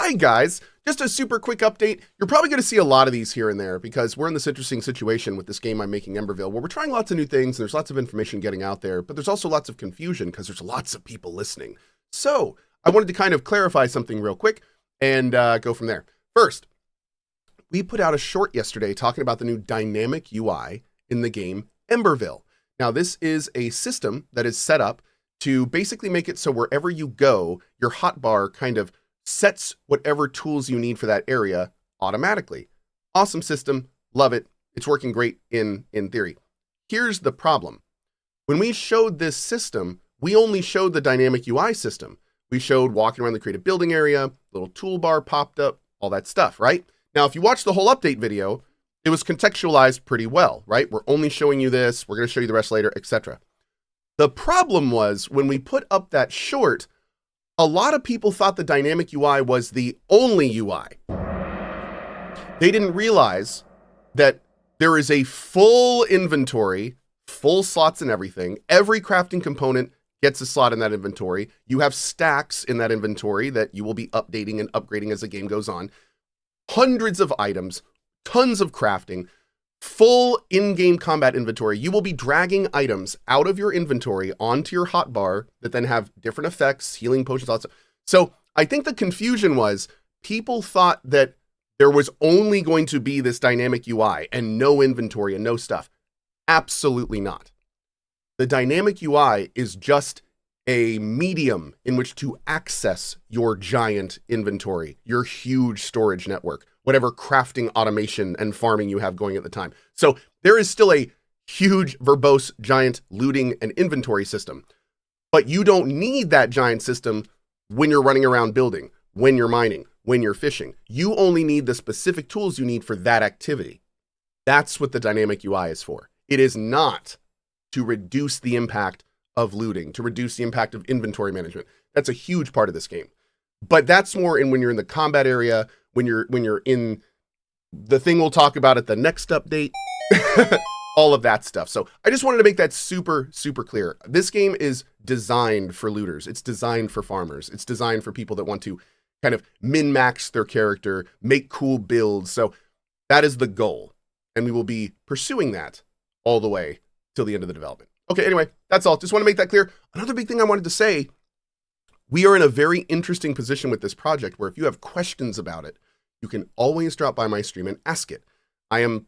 Hi guys, just a super quick update. You're probably going to see a lot of these here and there because we're in this interesting situation with this game I'm making, Emberville, where we're trying lots of new things. There's lots of information getting out there, but there's also lots of confusion because there's lots of people listening. So I wanted to kind of clarify something real quick and go from there. First, we put out a short yesterday talking about the new dynamic UI in the game Emberville. Now, this is a system that is set up to basically make it so wherever you go, your hotbar kind of sets whatever tools you need for that area automatically. Awesome system, love it. It's working great in theory. Here's the problem. When we showed this system, we only showed the dynamic UI system. We showed walking around the creative building area, little toolbar popped up, all that stuff, right? Now, if you watch the whole update video, it was contextualized pretty well, right? We're only showing you this, we're gonna show you the rest later, etc. The problem was when we put up that short, a lot of people thought the dynamic UI was the only UI. They didn't realize that there is a full inventory, full slots and everything. Every crafting component gets a slot in that inventory. You have stacks in that inventory that you will be updating and upgrading as the game goes on. Hundreds of items, tons of crafting, full in-game combat inventory. You will be dragging items out of your inventory onto your hotbar that then have different effects, healing potions, all that stuff. So I think the confusion was people thought that there was only going to be this dynamic UI and no inventory and no stuff. Absolutely not. The dynamic UI is just a medium in which to access your giant inventory, your huge storage network, whatever crafting automation and farming you have going at the time. So there is still a huge, verbose, giant looting and inventory system, but you don't need that giant system when you're running around building, when you're mining, when you're fishing. You only need the specific tools you need for that activity. That's what the dynamic UI is for. It is not to reduce the impact of looting, to reduce the impact of inventory management. That's a huge part of this game. But that's more in when you're in the combat area, when you're in the thing we'll talk about at the next update, all of that stuff. So I just wanted to make that super, super clear. This game is designed for looters. It's designed for farmers. It's designed for people that want to kind of min-max their character, make cool builds. So that is the goal. And we will be pursuing that all the way till the end of the development. Okay, anyway, that's all. Just want to make that clear. Another big thing I wanted to say, we are in a very interesting position with this project where if you have questions about it, you can always drop by my stream and ask it. I am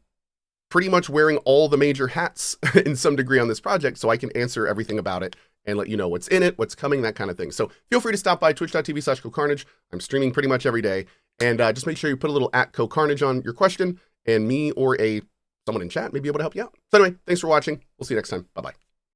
pretty much wearing all the major hats in some degree on this project, so I can answer everything about it and let you know what's in it, what's coming, that kind of thing. So feel free to stop by twitch.tv/CohhCarnage. I'm streaming pretty much every day. And just make sure you put a little @CohhCarnage on your question, and me or someone in chat may be able to help you out. So anyway, thanks for watching. We'll see you next time. Bye-bye.